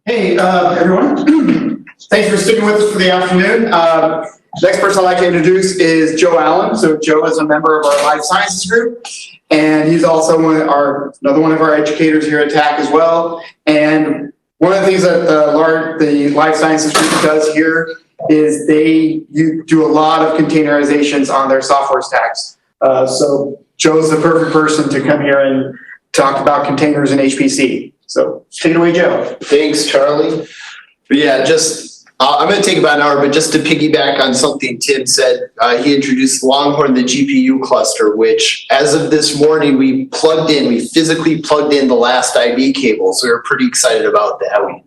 Hey, everyone. Thanks for sticking with us for the afternoon. Next person I'd like to introduce is Joe Allen. So Joe is a member of our life sciences group, and he's also another one of our educators here at TAC as well. And one of the things that the life sciences group does here is you do a lot of containerizations on their software stacks. So Joe's the perfect person to come here and talk about containers and HPC. So take it away, Joe. Thanks, Charlie. But yeah, I'm going to take about an hour, but just to piggyback on something Tim said, he introduced Longhorn, the GPU cluster, which as of this morning, we physically plugged in the last IB cable. So we were pretty excited about that. We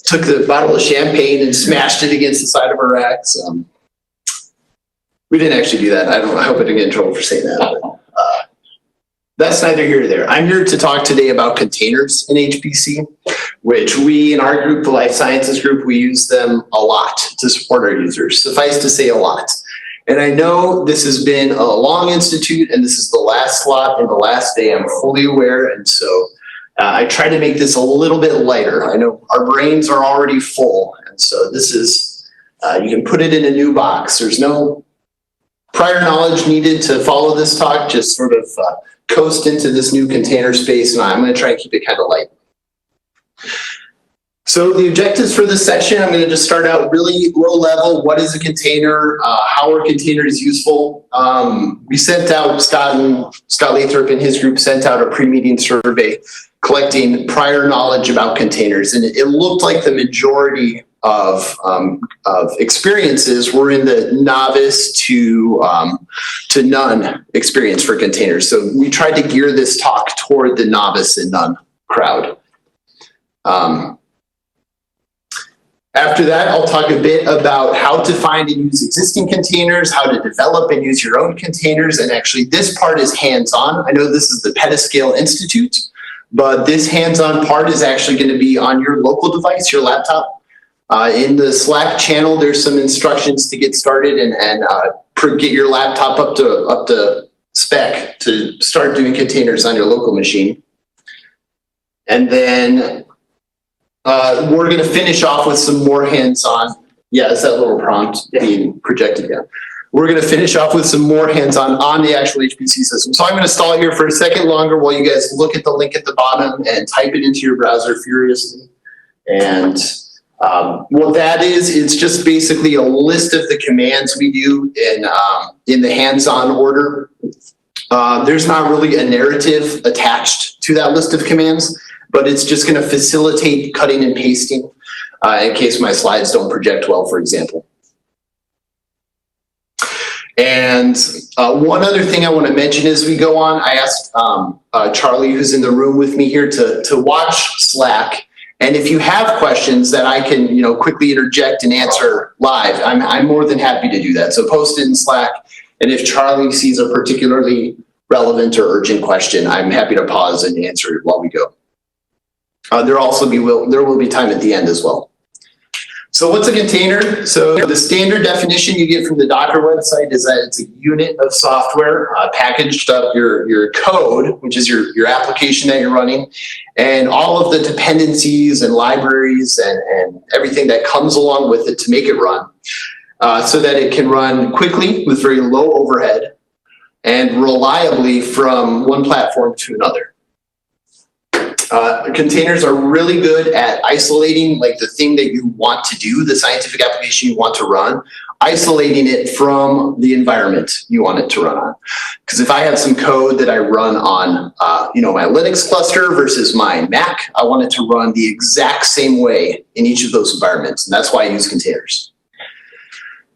took the bottle of champagne and smashed it against the side of our racks. We didn't actually do that. I hope I didn't get in trouble for saying that. But, that's neither here nor there. I'm here to talk today about containers in HPC, which we in our group, the Life Sciences group, we use them a lot to support our users. Suffice to say, a lot. And I know this has been a long institute, and this is the last slot and the last day. I'm fully aware, and so I try to make this a little bit lighter. I know our brains are already full, and so this is, you can put it in a new box. There's no prior knowledge needed to follow this talk, just sort of coast into this new container space, and I'm going to try and keep it kind of light. So the objectives for this session, I'm going to just start out really low level. What is a container? How are containers useful? We sent out, Scott Lathrop and his group sent out a pre-meeting survey collecting prior knowledge about containers, and it looked like the majority of experiences were in the novice to none experience for containers. So we tried to gear this talk toward the novice and none crowd. After that, I'll talk a bit about how to find and use existing containers, how to develop and use your own containers. And actually, this part is hands-on. I know this is the Petascale Institute, but this hands-on part is actually going to be on your local device, your laptop. In the Slack channel, there's some instructions to get started and get your laptop up to spec to start doing containers on your local machine. And then we're going to finish off with some more hands-on. Yeah, is that little prompt being projected down? We're going to finish off with some more hands-on on the actual HPC system. So I'm going to stall here for a second longer while you guys look at the link at the bottom and type it into your browser furiously. And what that is, it's just basically a list of the commands we do in the hands-on order. There's not really a narrative attached to that list of commands, but it's just going to facilitate cutting and pasting in case my slides don't project well, for example. And one other thing I want to mention as we go on, I asked Charlie, who's in the room with me here, to watch Slack. And if you have questions that I can, quickly interject and answer live, I'm more than happy to do that. So post it in Slack. And if Charlie sees a particularly relevant or urgent question, I'm happy to pause and answer it while we go. There will be time at the end as well. So what's a container? So the standard definition you get from the Docker website is that it's a unit of software packaged up your code, which is your application that you're running, and all of the dependencies and libraries and everything that comes along with it to make it run, so that it can run quickly with very low overhead and reliably from one platform to another. Containers are really good at isolating the thing that you want to do, the scientific application you want to run, isolating it from the environment you want it to run on. Because if I have some code that I run on my Linux cluster versus my Mac, I want it to run the exact same way in each of those environments, and that's why I use containers.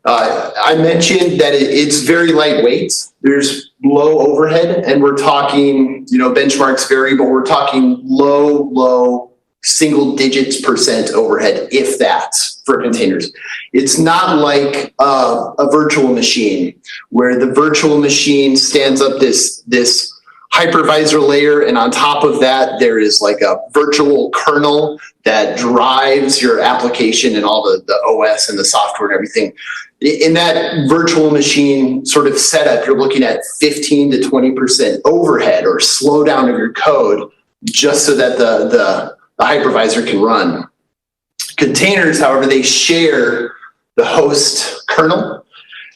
I mentioned that it's very lightweight. There's low overhead, and we're talking, benchmarks vary, but we're talking low single digits % overhead, if that, for containers. It's not like a virtual machine, where the virtual machine stands up this hypervisor layer, and on top of that, there is like a virtual kernel that drives your application and all the OS and the software and everything. In that virtual machine sort of setup, you're looking at 15 to 20% overhead or slowdown of your code just so that the hypervisor can run. Containers, however, they share the host kernel,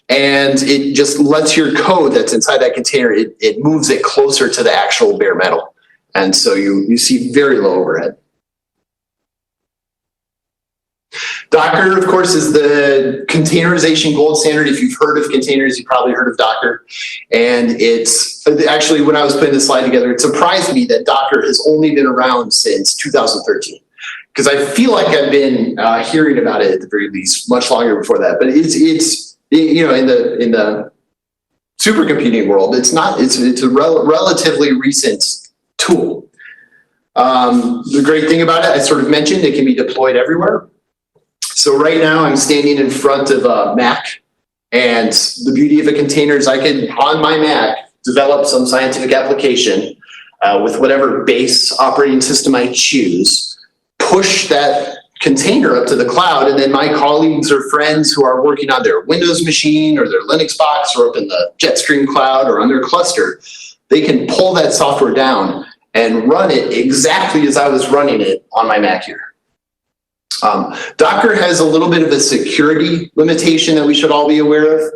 and it just lets your code that's inside that container, it moves it closer to the actual bare metal. And so you see very low overhead. Docker, of course, is the containerization gold standard. If you've heard of containers, you've probably heard of Docker. And it's actually, when I was putting this slide together, it surprised me that Docker has only been around since 2013. Because I feel like I've been hearing about it at the very least much longer before that. But it's you know, in the supercomputing world, it's a relatively recent tool. The great thing about it, I sort of mentioned, it can be deployed everywhere. So right now I'm standing in front of a Mac, and the beauty of a container is I can, on my Mac, develop some scientific application with whatever base operating system I choose, push that container up to the cloud, and then my colleagues or friends who are working on their Windows machine or their Linux box or up in the Jetstream cloud or on their cluster, they can pull that software down and run it exactly as I was running it on my Mac here. Docker has a little bit of a security limitation that we should all be aware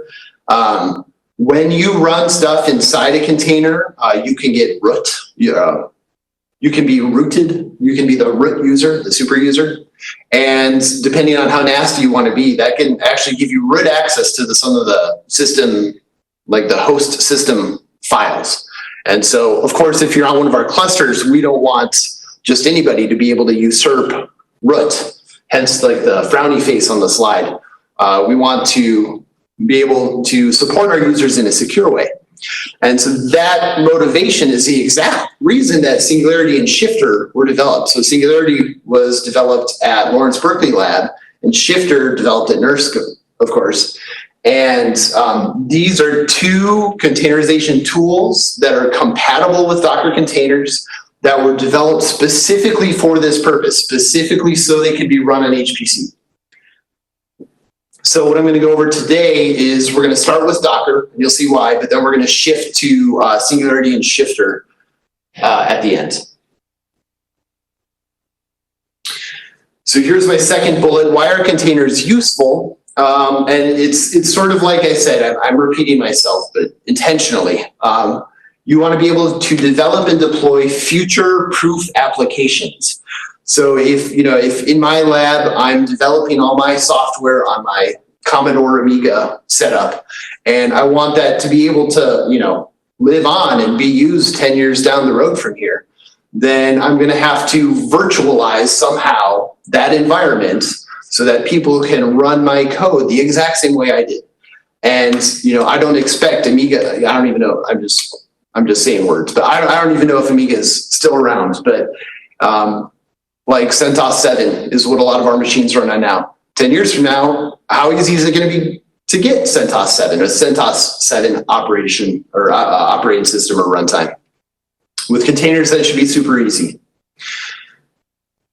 of. When you run stuff inside a container, you can get root. You can be rooted. You can be the root user, the super user. And depending on how nasty you want to be, that can actually give you root access to some of the system, like the host system files. And so, of course, if you're on one of our clusters, we don't want just anybody to be able to usurp root. Hence, like the frowny face on the slide. We want to be able to support our users in a secure way. And so that motivation is the exact reason that Singularity and Shifter were developed. So Singularity was developed at Lawrence Berkeley Lab, and Shifter developed at NERSC, of course. And these are two containerization tools that are compatible with Docker containers, that were developed specifically for this purpose, specifically so they could be run on HPC. So what I'm going to go over today is we're going to start with Docker, and you'll see why, but then we're going to shift to Singularity and Shifter at the end. So here's my second bullet. Why are containers useful? And it's sort of like I said, I'm repeating myself, but intentionally. You want to be able to develop and deploy future-proof applications. So if in my lab, I'm developing all my software on my Commodore Amiga setup, and I want that to be able to, live on and be used 10 years down the road from here, then I'm going to have to virtualize somehow that environment so that people can run my code the exact same way I did. And, I don't expect Amiga, I don't even know, I'm just saying words, but I don't even know if Amiga is still around, but like CentOS 7 is what a lot of our machines run on now. 10 years from now, how easy is it going to be to get CentOS 7 or CentOS 7 operating system or runtime? With containers, that should be super easy.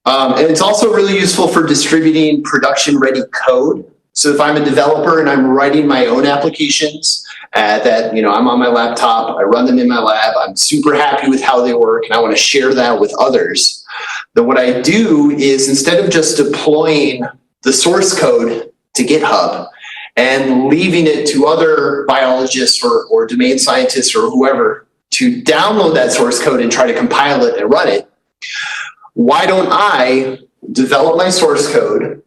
And it's also really useful for distributing production-ready code. So if I'm a developer and I'm writing my own applications, that I'm on my laptop, I run them in my lab, I'm super happy with how they work, and I want to share that with others, then what I do is, instead of just deploying the source code to GitHub and leaving it to other biologists or domain scientists or whoever to download that source code and try to compile it and run it, why don't I develop my source code,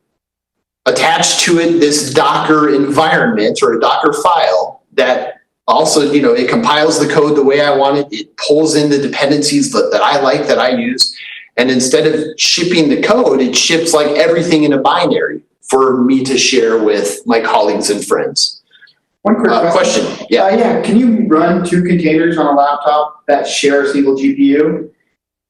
attach to it this Docker environment or a Docker file that also, it compiles the code the way I want it. It pulls in the dependencies that I like, that I use. And instead of shipping the code, it ships like everything in a binary for me to share with my colleagues and friends. One quick question. Yeah. Can you run two containers on a laptop that share a single GPU?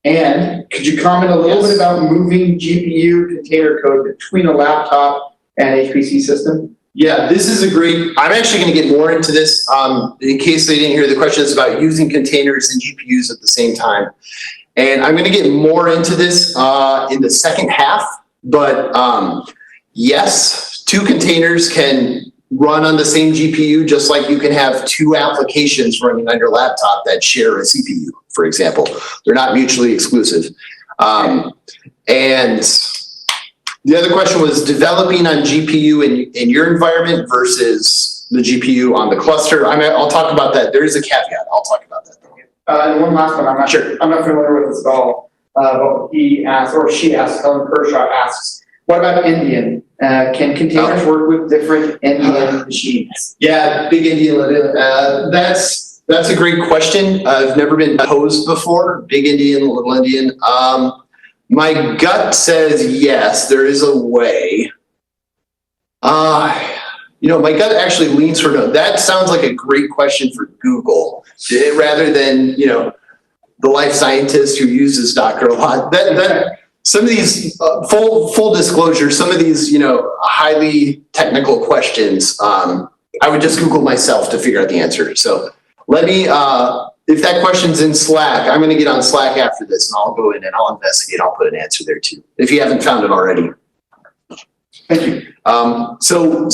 And could you comment a little bit about moving GPU container code between a laptop and HPC system? Yeah, this is I'm actually going to get more into this. In case they didn't hear, the question is about using containers and GPUs at the same time. And I'm going to get more into this in the second half. But yes, two containers can run on the same GPU, just like you can have two applications running on your laptop that share a CPU, for example. They're not mutually exclusive. And The other question was developing on GPU in your environment versus the GPU on the cluster. I'll talk about that. There is a caveat. I'll talk about that. And one last one, I'm not familiar with this at all, but he asked, or she asked, Helen Kershaw asks, what about Indian? Can containers work with different Indian machines? Yeah, big Indian. That's a great question. I've never been posed before. Big Indian, little Indian. My gut says yes, there is a way. My gut actually leans for no. That sounds like a great question for Google, rather than, the life scientist who uses Docker a lot. Some of these, full disclosure, some of these, highly technical questions, I would just Google myself to figure out the answer. So let me, if that question's in Slack, I'm going to get on Slack after this and I'll go in and I'll investigate. I'll put an answer there too, if you haven't found it already. Thank you. So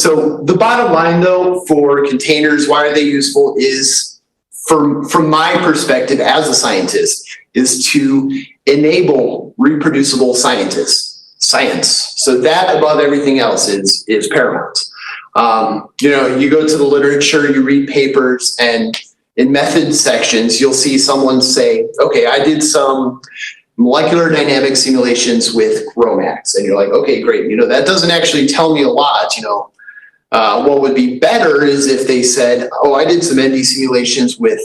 the bottom line though, for containers, why are they useful is, from my perspective as a scientist, is to enable reproducible science. So that above everything else is paramount. You go to the literature, you read papers, and in method sections, you'll see someone say, okay, I did some molecular dynamic simulations with GROMACS. And you're like, okay, great. That doesn't actually tell me a lot. What would be better is if they said, oh, I did some ND simulations with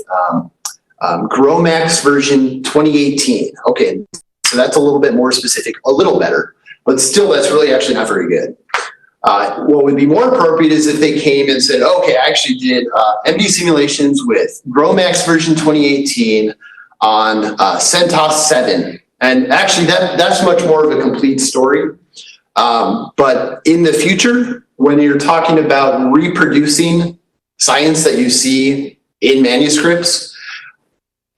GROMACS version 2018. Okay, so that's a little bit more specific, a little better, but still that's really actually not very good. What would be more appropriate is if they came and said, okay, I actually did MD simulations with GROMACS version 2018 on CentOS 7. And actually that's much more of a complete story. But in the future, when you're talking about reproducing science that you see in manuscripts,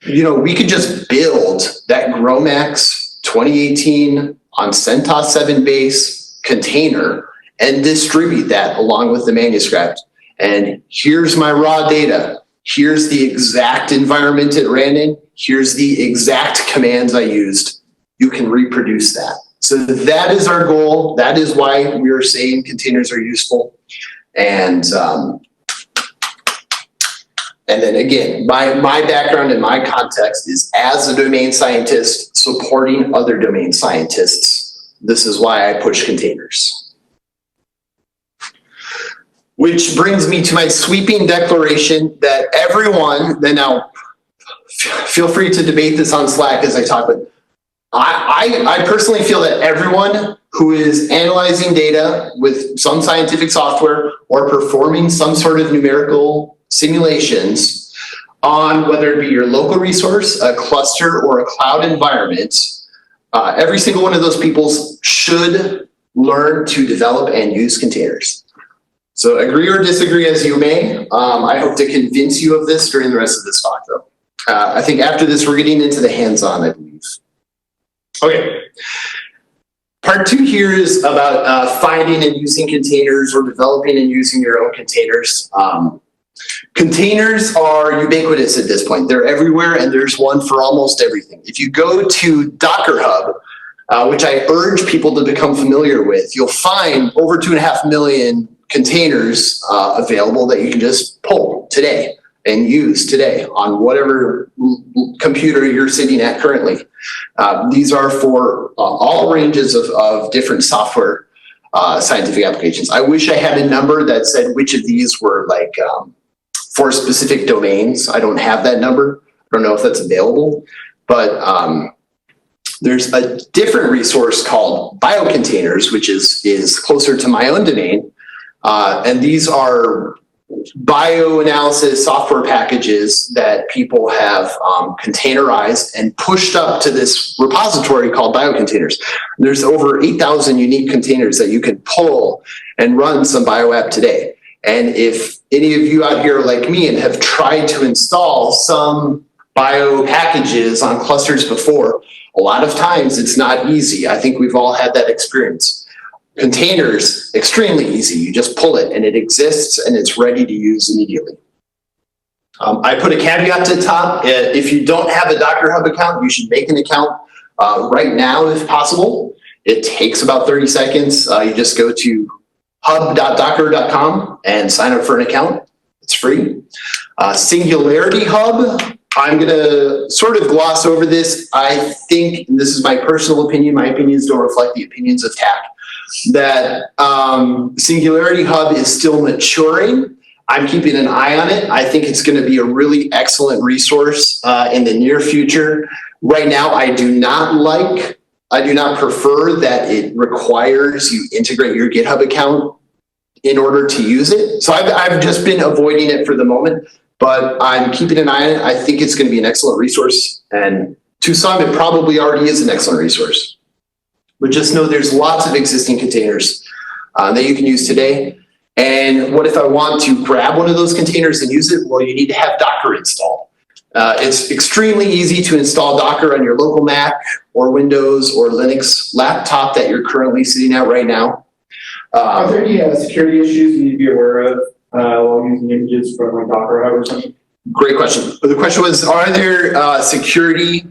we could just build that GROMACS 2018 on CentOS 7 base container and distribute that along with the manuscript. And here's my raw data. Here's the exact environment it ran in. Here's the exact commands I used. You can reproduce that. So that is our goal. That is why we are saying containers are useful. And then again, my background and my context is as a domain scientist supporting other domain scientists. This is why I push containers. Which brings me to my sweeping declaration that everyone, then now feel free to debate this on Slack as I talk, but I personally feel that everyone who is analyzing data with some scientific software or performing some sort of numerical simulations on whether it be your local resource, a cluster, or a cloud environment, every single one of those people should learn to develop and use containers. So agree or disagree as you may. I hope to convince you of this during the rest of this talk though. I think after this, we're getting into the hands-on, I believe. Okay. Part 2 here is about finding and using containers or developing and using your own containers. Containers are ubiquitous at this point. They're everywhere and there's one for almost everything. If you go to Docker Hub, which I urge people to become familiar with, you'll find over 2.5 million containers available that you can just pull today and use today on whatever computer you're sitting at currently. These are for all ranges of different software scientific applications. I wish I had a number that said which of these were like for specific domains. I don't have that number. I don't know if that's available, but there's a different resource called biocontainers, which is closer to my own domain. And these are bioanalysis software packages that people have containerized and pushed up to this repository called biocontainers. There's over 8,000 unique containers that you can pull and run some bioapp today. And if any of you out here like me and have tried to install some bio packages on clusters before, a lot of times it's not easy. I think we've all had that experience. Containers, extremely easy. You just pull it and it exists and it's ready to use immediately. I put a caveat to the top. If you don't have a Docker Hub account, you should make an account right now if possible. It takes about 30 seconds. You just go to hub.docker.com and sign up for an account. It's free. Singularity Hub, I'm going to sort of gloss over this. I think, and this is my personal opinion, my opinions don't reflect the opinions of TAC, that Singularity Hub is still maturing. I'm keeping an eye on it. I think it's going to be a really excellent resource in the near future. Right now, I do not prefer that it requires you integrate your GitHub account in order to use it. So I've just been avoiding it for the moment, but I'm keeping an eye on it. I think it's going to be an excellent resource. And to some, it probably already is an excellent resource. But just know there's lots of existing containers that you can use today. And what if I want to grab one of those containers and use it? Well, you need to have Docker installed. It's extremely easy to install Docker on your local Mac or Windows or Linux laptop that you're currently sitting at right now. Are there any security issues you need to be aware of while using images from like Docker Hub or something? Great question. The question was, are there security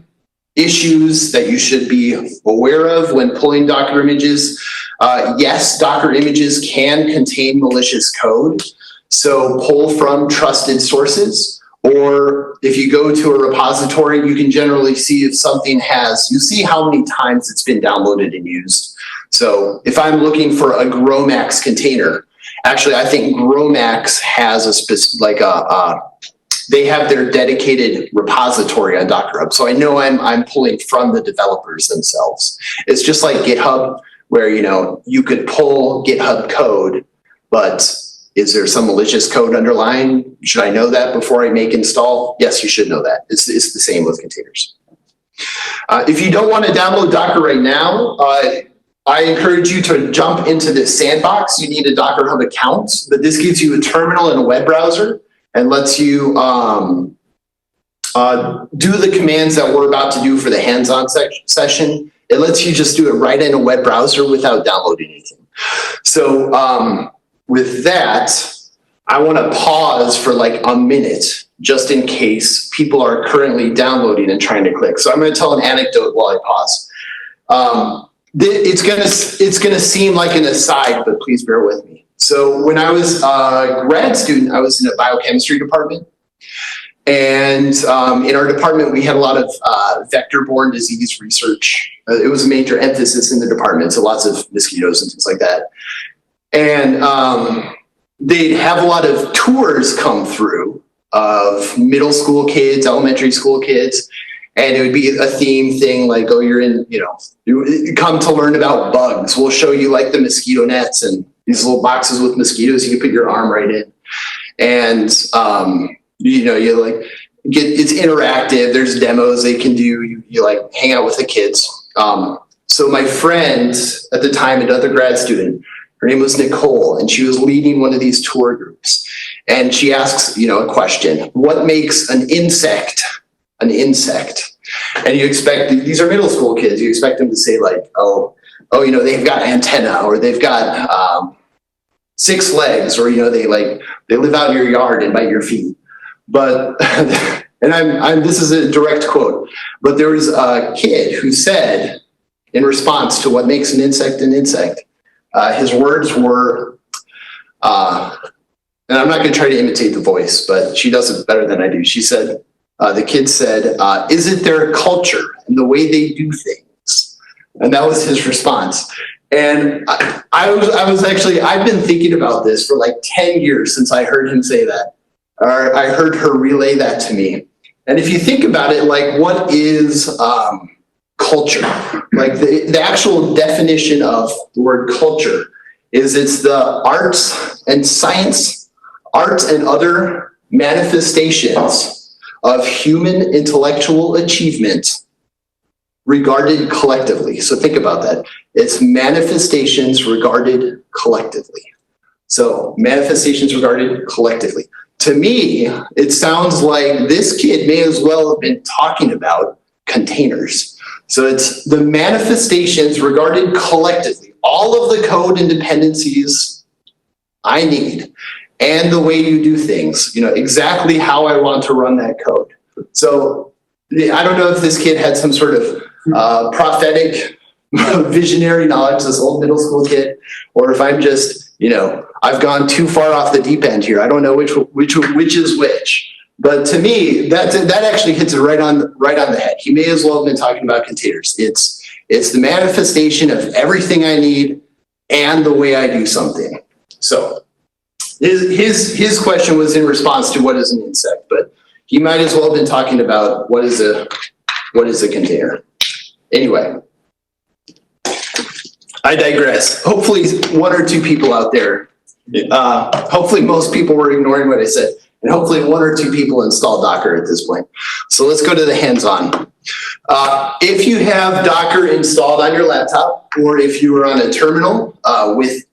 issues that you should be aware of when pulling Docker images? Yes, Docker images can contain malicious code. So pull from trusted sources. Or if you go to a repository, you can generally see if something you see how many times it's been downloaded and used. So if I'm looking for a Gromax container, actually I think Gromax has they have their dedicated repository on Docker Hub. So I know I'm pulling from the developers themselves. It's just like GitHub where, you could pull GitHub code, but is there some malicious code underlying? Should I know that before I make install? Yes, you should know that. It's the same with containers. If you don't want to download Docker right now, I encourage you to jump into this sandbox. You need a Docker Hub account, but this gives you a terminal and a web browser and lets you do the commands that we're about to do for the hands-on session. It lets you just do it right in a web browser without downloading anything. So with that, I want to pause for like a minute just in case people are currently downloading and trying to click. So I'm going to tell an anecdote while I pause. It's gonna seem like an aside, but please bear with me. So when I was a grad student, I was in a biochemistry department. And in our department, we had a lot of vector-borne disease research. It was a major emphasis in the department, so lots of mosquitoes and things like that. And they'd have a lot of tours come through of middle school kids, elementary school kids, and it would be a theme thing like, oh, you're in, you come to learn about bugs. We'll show you like the mosquito nets and these little boxes with mosquitoes. You can put your arm right in. And, you like it's interactive. There's demos they can do. You like hang out with the kids. So my friend at the time, another grad student, her name was Nicole, and she was leading one of these tour groups. And she asks, a question: what makes an insect an insect? And you expect, these are middle school kids, you expect them to say like, they've got antenna, or they've got 6 legs, or they live out in your yard and bite your feet. But and this is a direct quote, but there was a kid who said in response to what makes an insect, his words were, and I'm not going to try to imitate the voice, but she does it better than I do. She said, the kid said, is it their culture and the way they do things? And that was his response. And I've been thinking about this for like 10 years since I heard him say that, or I heard her relay that to me. And if you think about it, like, what is culture? Like the actual definition of the word culture is it's the arts and science, arts and other manifestations of human intellectual achievement regarded collectively. So think about that. It's manifestations regarded collectively. So manifestations regarded collectively. To me, it sounds like this kid may as well have been talking about containers. So it's the manifestations regarded collectively, all of the code and dependencies I need, and the way you do things, exactly how I want to run that code. So I don't know if this kid had some sort of prophetic visionary knowledge, this old middle school kid, or if I'm just, I've gone too far off the deep end here. I don't know which is which. But to me, that actually hits it right on the head. He may as well have been talking about containers. It's the manifestation of everything I need and the way I do something. So his question was in response to what is an insect, but he might as well have been talking about what is a container. Anyway, I digress. Hopefully one or two people out there, hopefully most people were ignoring what I said, and hopefully one or two people installed Docker at this point. So let's go to the hands-on. If you have Docker installed on your laptop, or if you are on a terminal with,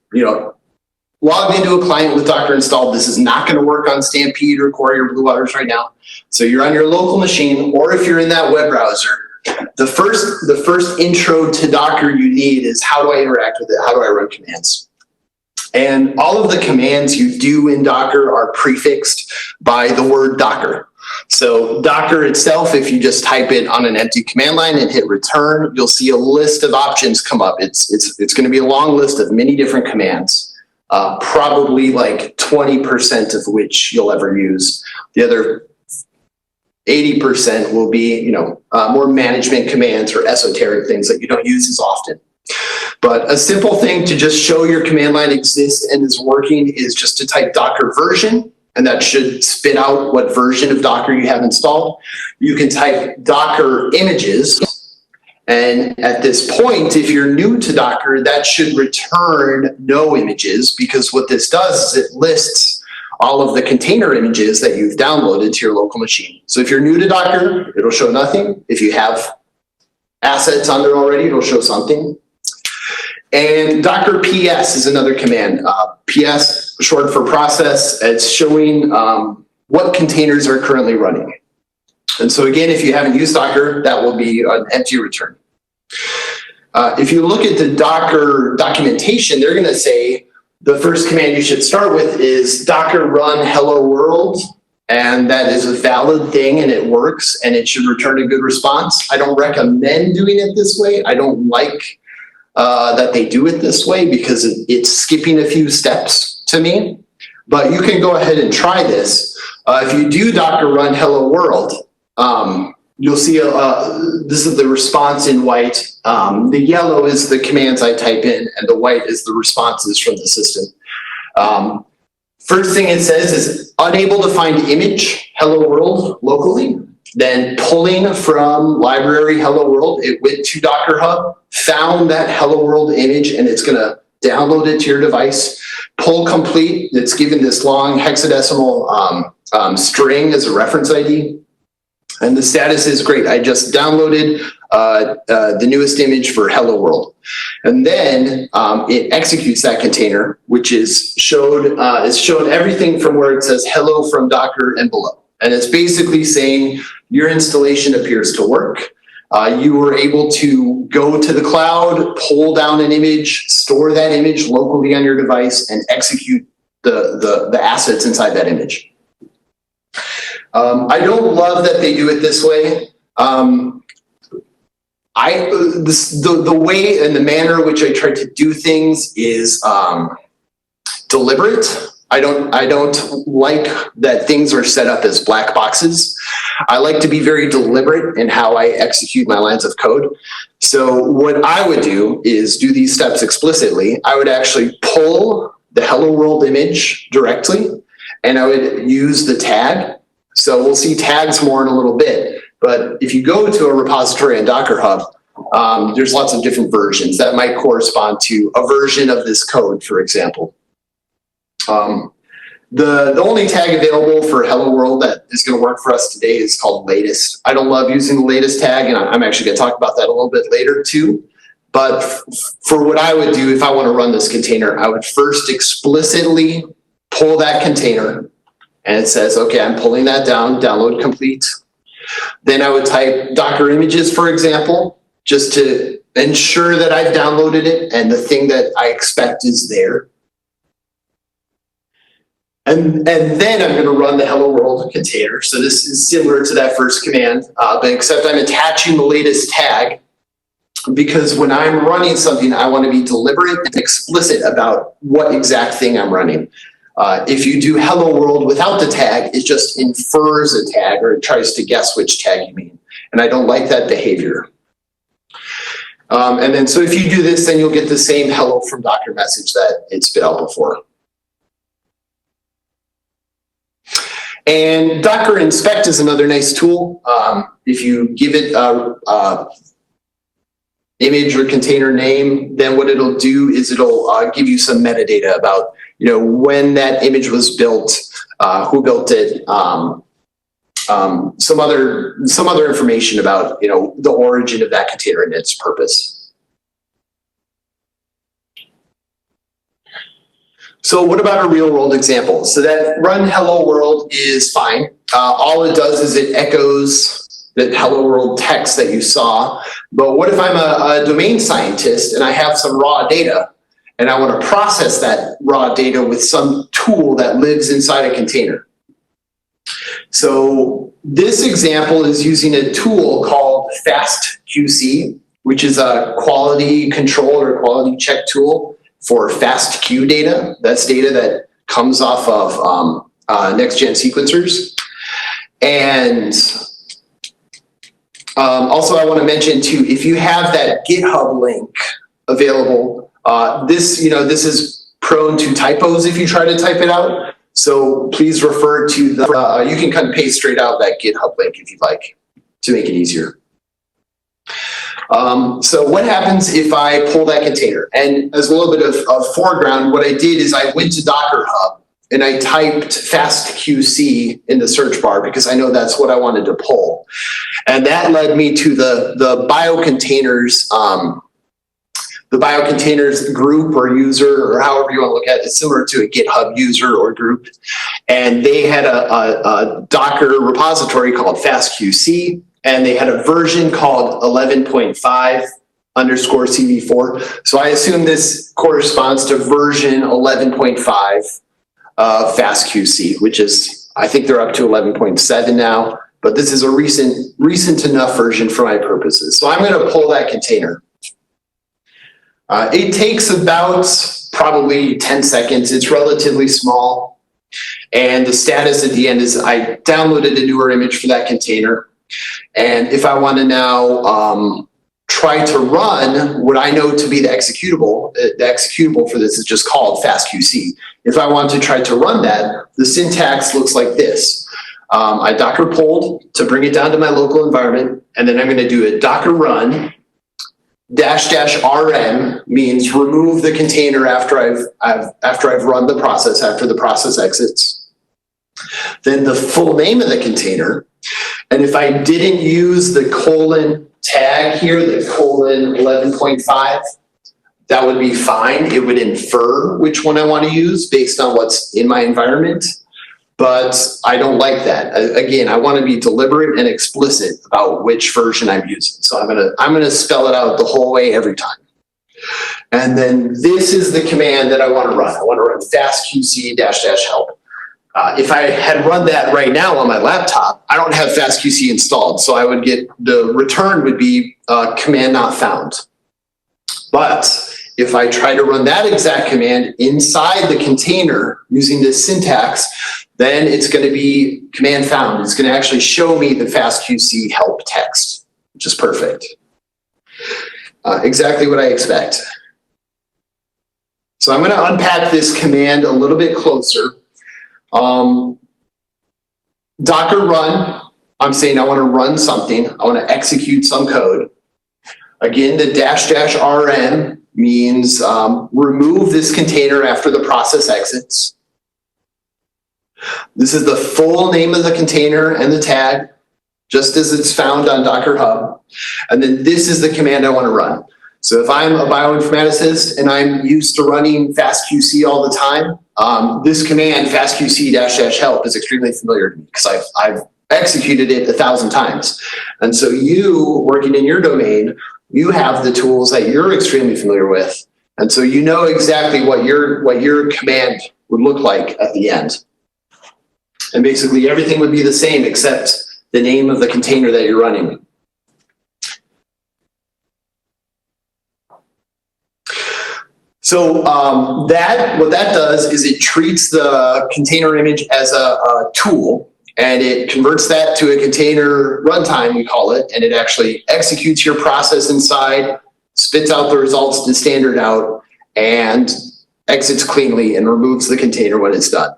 logged into a client with Docker installed, this is not going to work on Stampede or Corey or Blue Waters right now. So you're on your local machine, or if you're in that web browser, the first intro to Docker you need is, how do I interact with it? How do I run commands? And all of the commands you do in Docker are prefixed by the word Docker. So Docker itself, if you just type it on an empty command line and hit return, you'll see a list of options come up. It's going to be a long list of many different commands, probably like 20% of which you'll ever use. The other 80% will be, more management commands or esoteric things that you don't use as often. But a simple thing to just show your command line exists and is working is just to type Docker version, and that should spit out what version of Docker you have installed. You can type Docker images, and at this point, if you're new to Docker, that should return no images, because what this does is it lists all of the container images that you've downloaded to your local machine. So if you're new to Docker, it'll show nothing. If you have assets on there already, it'll show something. And Docker PS is another command. PS, short for process. It's showing what containers are currently running. And so again, if you haven't used Docker, that will be an empty return. If you look at the Docker documentation, they're going to say the first command you should start with is Docker run hello world. And that is a valid thing, and it works, and it should return a good response. I don't recommend doing it this way. I don't like that they do it this way, because it's skipping a few steps to me. But you can go ahead and try this. If you do Docker run hello world, you'll see this is the response in white. The yellow is the commands I type in, and the white is the responses from the system. First thing it says is unable to find image hello world locally. Then pulling from library hello world, it went to Docker Hub, found that hello world image, and it's going to download it to your device. Pull complete, it's given this long hexadecimal string as a reference ID. And the status is great. I just downloaded the newest image for hello world. And then it executes that container, which is showed everything from where it says hello from Docker and below. And it's basically saying your installation appears to work. You were able to go to the cloud, pull down an image, store that image locally on your device, and execute the assets inside that image. I don't love that they do it this way. The way and the manner in which I try to do things is deliberate. I don't like that things are set up as black boxes. I like to be very deliberate in how I execute my lines of code. So what I would do is do these steps explicitly. I would actually pull the hello world image directly, and I would use the tag. So we'll see tags more in a little bit. But if you go to a repository in Docker Hub, there's lots of different versions that might correspond to a version of this code, for example. The only tag available for hello world that is going to work for us today is called latest. I don't love using the latest tag, and I'm actually going to talk about that a little bit later too. But for what I would do if I want to run this container, I would first explicitly pull that container, and it says, okay, I'm pulling that down, download complete. Then I would type Docker images, for example, just to ensure that I've downloaded it and the thing that I expect is there. And then I'm going to run the hello world container. So this is similar to that first command, but except I'm attaching the latest tag because when I'm running something, I want to be deliberate and explicit about what exact thing I'm running. If you do hello world without the tag, it just infers a tag or it tries to guess which tag you mean. And I don't like that behavior. And then, so if you do this, then you'll get the same hello from Docker message that it spit out before. And Docker inspect is another nice tool. If you give it a image or container name, then what it'll do is it'll give you some metadata about, when that image was built, who built it, some other information about, the origin of that container and its purpose. So what about a real world example? So that run hello world is fine. All it does is it echoes that hello world text that you saw. But what if I'm a domain scientist and I have some raw data and I want to process that raw data with some tool that lives inside a container? So this example is using a tool called FastQC, which is a quality control or quality check tool for FastQ data. That's data that comes off of next-gen sequencers. And also I want to mention too, if you have that GitHub link available, this is prone to typos if you try to type it out. So please refer to the, you can kind of paste straight out that GitHub link if you'd like to make it easier. So what happens if I pull that container? And as a little bit of foreground, what I did is I went to Docker Hub and I typed FastQC in the search bar because I know that's what I wanted to pull. And that led me to the biocontainers, group or user, or however you want to look at it. It's similar to a GitHub user or group. And they had a Docker repository called FastQC, and they had a version called 11.5_CV4. So I assume this corresponds to version 11.5 of FastQC, which is, I think they're up to 11.7 now, but this is a recent enough version for my purposes. So I'm going to pull that container. It takes about probably 10 seconds. It's relatively small. And the status at the end is I downloaded a newer image for that container. And if I want to now try to run what I know to be the executable for this is just called FastQC. If I want to try to run that, the syntax looks like this. I Docker pulled to bring it down to my local environment, and then I'm going to do a Docker run. --rm means remove the container after I've run the process, after the process exits. Then the full name of the container. And if I didn't use the colon tag here, the colon 11.5, that would be fine. It would infer which one I want to use based on what's in my environment. But I don't like that. Again, I want to be deliberate and explicit about which version I'm using. So I'm gonna spell it out the whole way every time. And then this is the command that I want to run. I want to run fastqc-help. If I had run that right now on my laptop, I don't have fastqc installed. So I would get, the return would be command not found. But if I try to run that exact command inside the container using this syntax, then it's going to be command found. It's going to actually show me the fastqc help text, which is perfect. Exactly what I expect. So I'm going to unpack this command a little bit closer. Docker run, I'm saying I want to run something. I want to execute some code. Again, the --rm means remove this container after the process exits. This is the full name of the container and the tag, just as it's found on Docker Hub. And then this is the command I want to run. So if I'm a bioinformaticist and I'm used to running FastQC all the time, this command, fastqc-help, is extremely familiar to me because I've executed it 1,000 times. And so you, working in your domain, you have the tools that you're extremely familiar with. And so you know exactly what your command would look like at the end. And basically everything would be the same except the name of the container that you're running. So what that does is it treats the container image as a tool, and it converts that to a container runtime, we call it, and it actually executes your process inside, spits out the results to standard out, and exits cleanly and removes the container when it's done.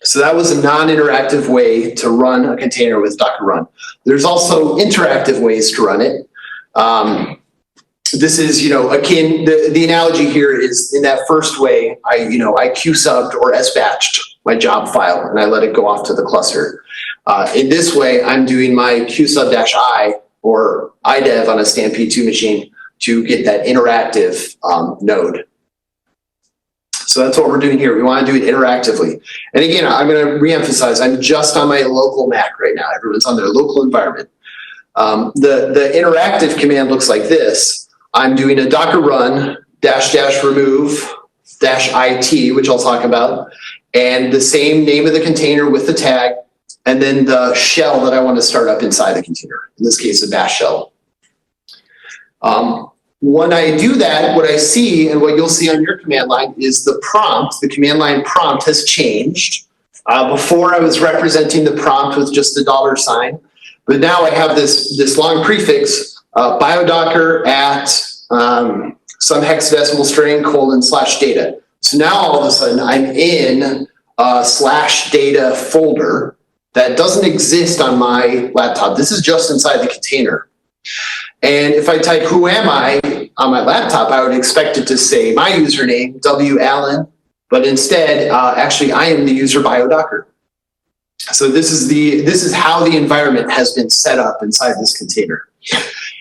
So that was a non-interactive way to run a container with Docker Run. There's also interactive ways to run it. This is, akin, the analogy here is in that first way, I Q-subbed or S-batched my job file and I let it go off to the cluster. In this way, I'm doing my Q-sub-I or IDEV on a Stampede 2 machine to get that interactive node. So that's what we're doing here. We want to do it interactively. And again, I'm going to reemphasize, I'm just on my local Mac right now. Everyone's on their local environment. The interactive command looks like this. I'm doing a Docker run --remove -IT, which I'll talk about, and the same name of the container with the tag, and then the shell that I want to start up inside the container, in this case, a bash shell. When I do that, what I see and what you'll see on your command line is the prompt, the command line prompt has changed. Before I was representing the prompt with just the $sign, but now I have this long prefix, biodocker at some hexadecimal string :/data. So now all of a sudden I'm in a /data folder that doesn't exist on my laptop. This is just inside the container. And if I type "who am I" on my laptop, I would expect it to say my username, W. Allen, but instead, actually, I am the user biodocker. So this is how the environment has been set up inside this container.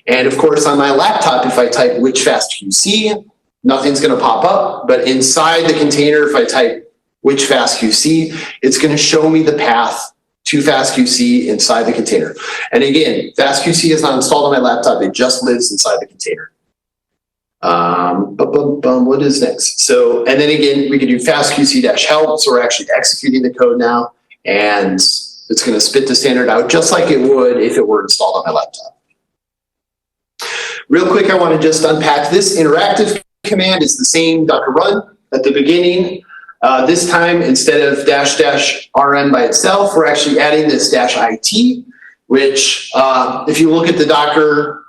And of course, on my laptop, if I type which fastqc, nothing's going to pop up. But inside the container, if I type which fastqc, it's going to show me the path to fastqc inside the container. And again, fastqc is not installed on my laptop. It just lives inside the container. What is next? So, and then again, we can do fastqc-help. So we're actually executing the code now, and it's going to spit the standard out just like it would if it were installed on my laptop. Real quick, I want to just unpack this interactive command. It's the same Docker run at the beginning. This time, instead of --rm by itself, we're actually adding this -it, which if you look at the Docker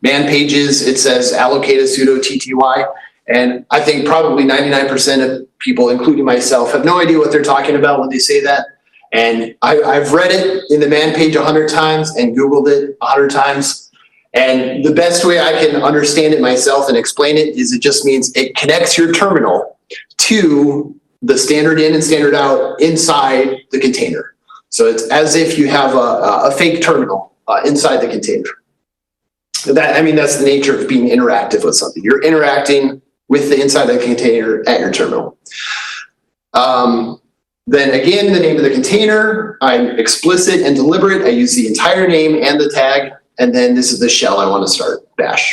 man pages, it says allocate a sudo tty. And I think probably 99% of people, including myself, have no idea what they're talking about when they say that. And I've read it in the man page 100 times and Googled it 100 times. And the best way I can understand it myself and explain it is it just means it connects your terminal to the standard in and standard out inside the container. So it's as if you have a fake terminal inside the container. That's the nature of being interactive with something. You're interacting with the inside of the container at your terminal. Then again, the name of the container, I'm explicit and deliberate. I use the entire name and the tag. And then this is the shell I want to start, bash.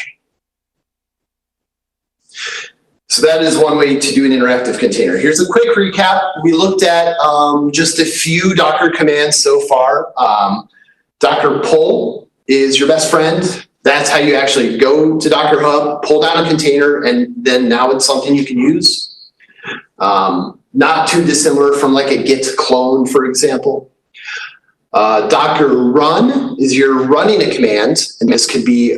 So that is one way to do an interactive container. Here's a quick recap. We looked at just a few Docker commands so far. Docker pull is your best friend. That's how you actually go to Docker Hub, pull down a container, and then now it's something you can use. Not too dissimilar from like a git clone, for example. Docker run is you're running a command, and this could be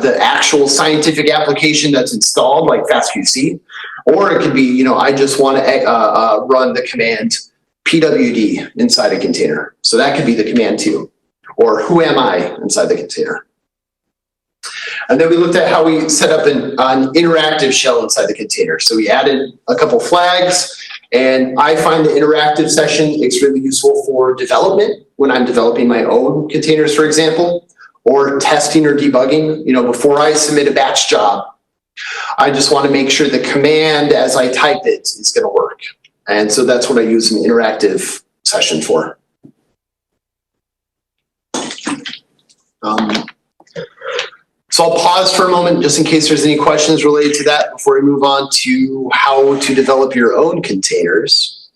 the actual scientific application that's installed, like fastqc, or it could be, I just want to run the command pwd inside a container. So that could be the command too, or who am I inside the container. And then we looked at how we set up an interactive shell inside the container. So we added a couple flags. And I find the interactive session extremely useful for development when I'm developing my own containers, for example, or testing or debugging. Before I submit a batch job, I just want to make sure the command as I type it is going to work. And so that's what I use an interactive session for. So I'll pause for a moment just in case there's any questions related to that before we move on to how to develop your own containers.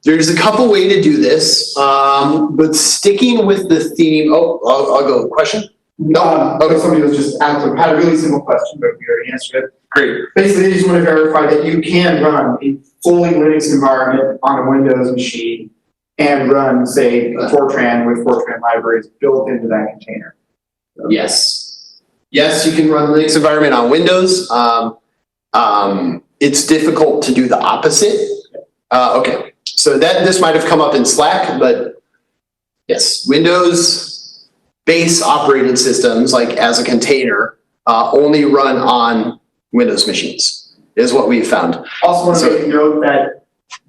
There's a couple ways to do this, but sticking with the theme. I'll go. Question? Okay, somebody was just asking, had a really simple question, but we already answered it. Great. Basically, they just want to verify that you can run a fully Linux environment on a Windows machine and run, say, Fortran with Fortran libraries built into that container. Yes. Yes, you can run Linux environment on Windows. It's difficult to do the opposite. Okay, so this might have come up in Slack, but yes, Windows base operating systems, like as a container, only run on Windows machines, is what we've found. Also want to make note that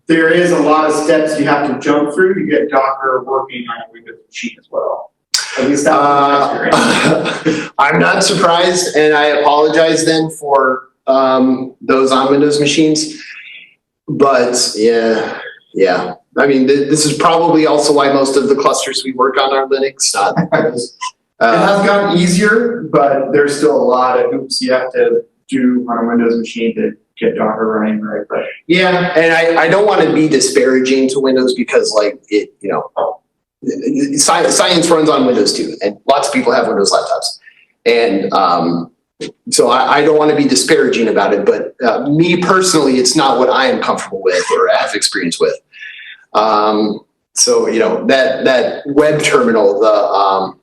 there is a lot of steps you have to jump through to get Docker working on a Windows machine as well. At least that was my experience. I'm not surprised, and I apologize then for those on Windows machines. But yeah. I mean, this is probably also why most of the clusters we work on are Linux. It has gotten easier, but there's still a lot of hoops you have to do on a Windows machine to get Docker running right. But yeah, and I don't want to be disparaging to Windows because, like, it, science runs on Windows too, and lots of people have Windows laptops, and so I don't want to be disparaging about it. But me personally, it's not what I am comfortable with or have experience with. So that web terminal, the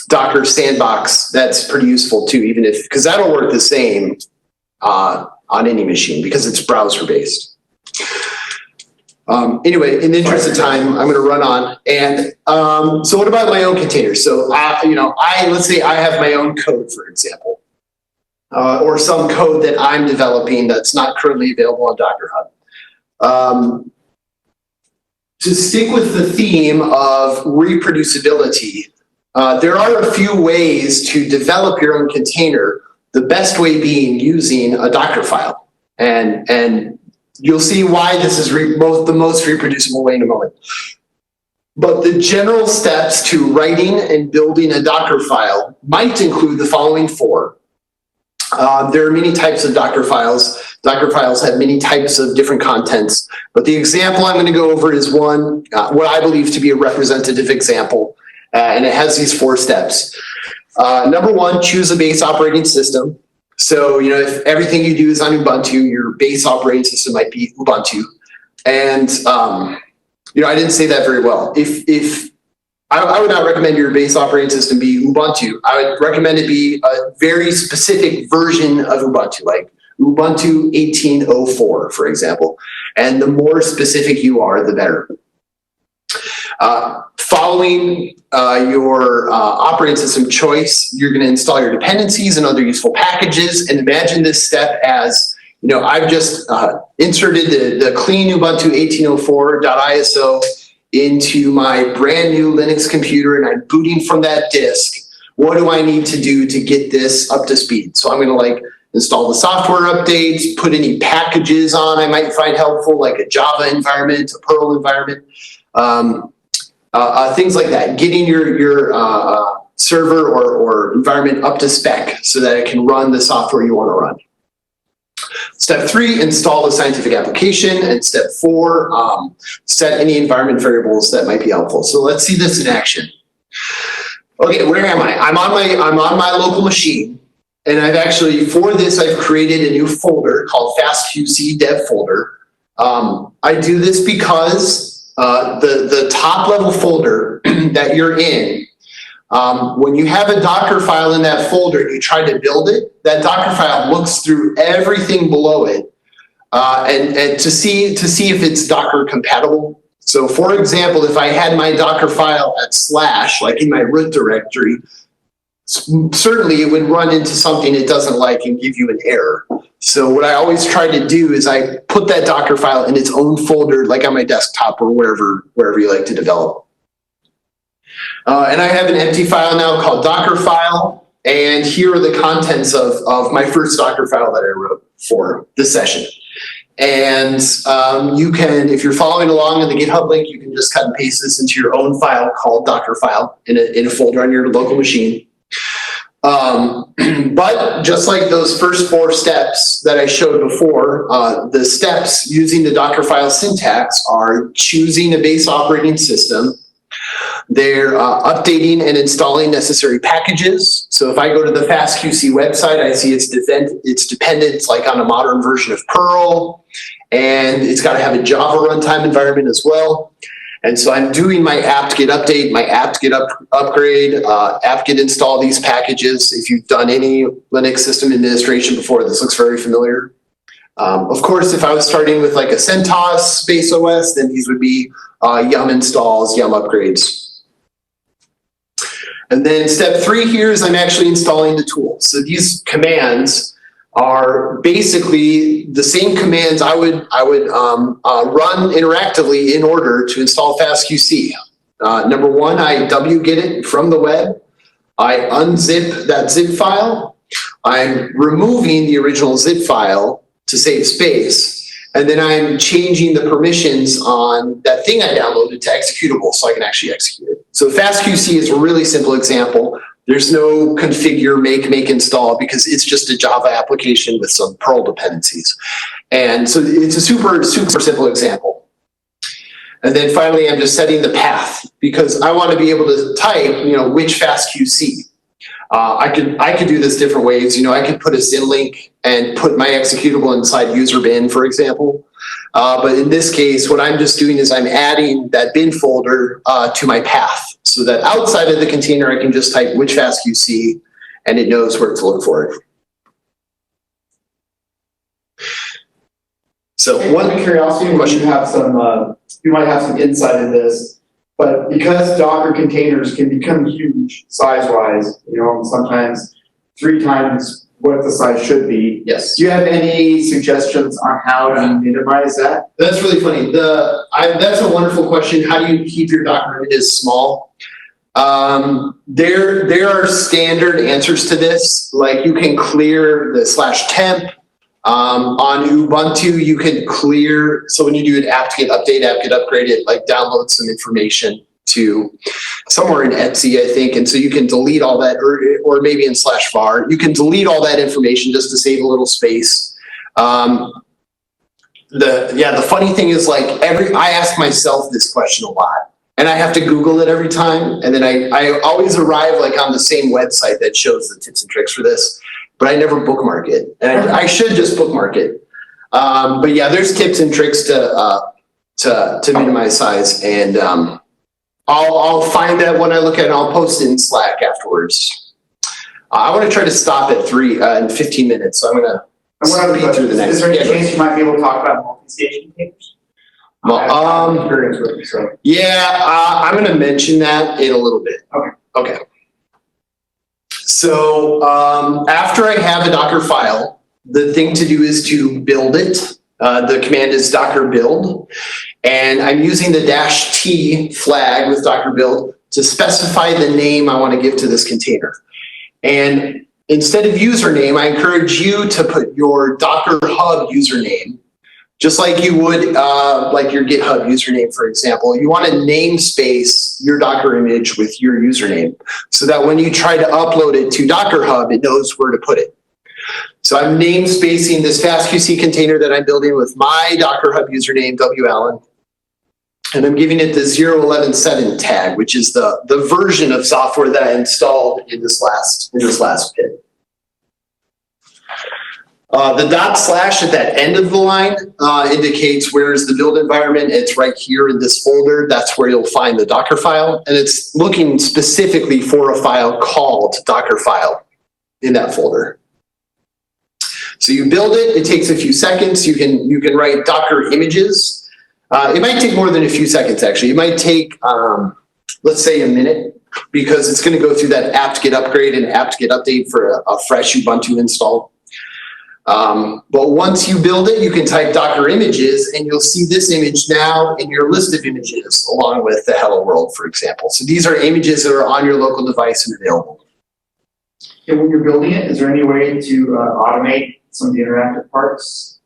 Docker sandbox, that's pretty useful too, even because that'll work the same on any machine because it's browser based. Anyway, in the interest of time, I'm going to run on. And so what about my own containers? So let's say I have my own code, for example, or some code that I'm developing that's not currently available on Docker Hub. To stick with the theme of reproducibility, there are a few ways to develop your own container, the best way being using a Docker file. And you'll see why this is the most reproducible way in a moment. But the general steps to writing and building a Docker file might include the following four. There are many types of Docker files. Docker files have many types of different contents, but the example I'm going to go over is one, what I believe to be a representative example, and it has these four steps. Number one, choose a base operating system. So, if everything you do is on Ubuntu, your base operating system might be Ubuntu. And, I didn't say that very well. If I would not recommend your base operating system be Ubuntu. I would recommend it be a very specific version of Ubuntu, like Ubuntu 18.04, for example. And the more specific you are, the better. Following your operating system choice, you're going to install your dependencies and other useful packages. And imagine this step as, I've just inserted the clean Ubuntu 18.04.iso into my brand new Linux computer, and I'm booting from that disk. What do I need to do to get this up to speed? So I'm going to install the software updates, put any packages on I might find helpful, like a Java environment, a Perl environment, things like that. Getting your server or environment up to spec so that it can run the software you want to run. Step 3, install the scientific application. And step 4, set any environment variables that might be helpful. So let's see this in action. Okay, where am I? I'm on my local machine. And for this, I've created a new folder called FastQC dev folder. I do this because the top level folder that you're in, when you have a Docker file in that folder and you try to build it, that Docker file looks through everything below it and to see if it's Docker compatible. So for example, if I had my Docker file at / like in my root directory, certainly it would run into something it doesn't like and give you an error. So what I always try to do is I put that Docker file in its own folder, like on my desktop or wherever you like to develop. And I have an empty file now called Docker file. And here are the contents of my first Docker file that I wrote for this session. And you can, if you're following along in the GitHub link, you can just cut and paste this into your own file called Docker file in a folder on your local machine. But just like those first 4 steps that I showed before, the steps using the Docker file syntax are choosing a base operating system, They're updating and installing necessary packages. So if I go to the FastQC website, I see it's dependent like on a modern version of Perl, and it's got to have a Java runtime environment as well. And so I'm doing my apt-get update, my apt-get upgrade, apt-get install these packages. If you've done any Linux system administration before, this looks very familiar. Of course, if I was starting with like a CentOS base OS, then these would be yum installs, yum upgrades. And then step 3 here is I'm actually installing the tools. So these commands are basically the same commands I would run interactively in order to install FastQC. Number 1, I wget it from the web. I unzip that zip file. I'm removing the original zip file to save space. And then I'm changing the permissions on that thing I downloaded to executable so I can actually execute it. So FastQC is a really simple example. There's no configure, make, install, because it's just a Java application with some Perl dependencies. And so it's a super simple example. And then finally, I'm just setting the path because I want to be able to type, which FastQC. I could do this different ways. I could put a symlink and put my executable inside user bin, for example. But in this case, what I'm just doing is I'm adding that bin folder to my path so that outside of the container, I can just type which FastQC and it knows where to look for it. So one curiosity, you might have some insight in this. But because Docker containers can become huge size-wise, sometimes 3 times what the size should be. Yes. Do you have any suggestions on how to minimize that? That's really funny. That's a wonderful question. How do you keep your Docker images small? There are standard answers to this. Like you can clear the /temp. On Ubuntu, you can clear, so when you do an apt-get update, apt-get upgrade, it like downloads some information to somewhere in Etsy, I think, and so you can delete all that, or maybe in /var, you can delete all that information just to save a little space. The funny thing is I ask myself this question a lot, and I have to Google it every time, and then I always arrive on the same website that shows the tips and tricks for this. But I never bookmark it, and I should just bookmark it. But yeah, there's tips and tricks to minimize size, and I'll find that when I look at it. I'll post it in Slack afterwards. I want to try to stop at 15 minutes, so I'm gonna speed through the next. Is there any chance you might be able to talk about multi-stage containers? Experience with it, so. Yeah, I'm gonna mention that in a little bit. Okay. So after I have a Docker file, the thing to do is to build it. The command is docker build. And I'm using the -t flag with docker build to specify the name I want to give to this container. And instead of username, I encourage you to put your Docker Hub username, just like you would like your GitHub username, for example. You want to namespace your Docker image with your username so that when you try to upload it to Docker Hub, it knows where to put it. So I'm namespacing this FastQC container that I'm building with my Docker Hub username, WAllen, and I'm giving it the 0117 tag, which is the version of software that I installed in this last pit. The // at that end of the line indicates where's the build environment. It's right here in this folder. That's where you'll find the Docker file. And it's looking specifically for a file called Docker file in that folder. So you build it. It takes a few seconds. You can write Docker images. It might take more than a few seconds, actually. It might take, let's say, a minute, because it's going to go through that apt-get upgrade and apt-get update for a fresh Ubuntu install. But once you build it, you can type Docker images, and you'll see this image now in your list of images, along with the hello world, for example. So these are images that are on your local device and available. And when you're building it, is there any way to automate some of the interactive parts?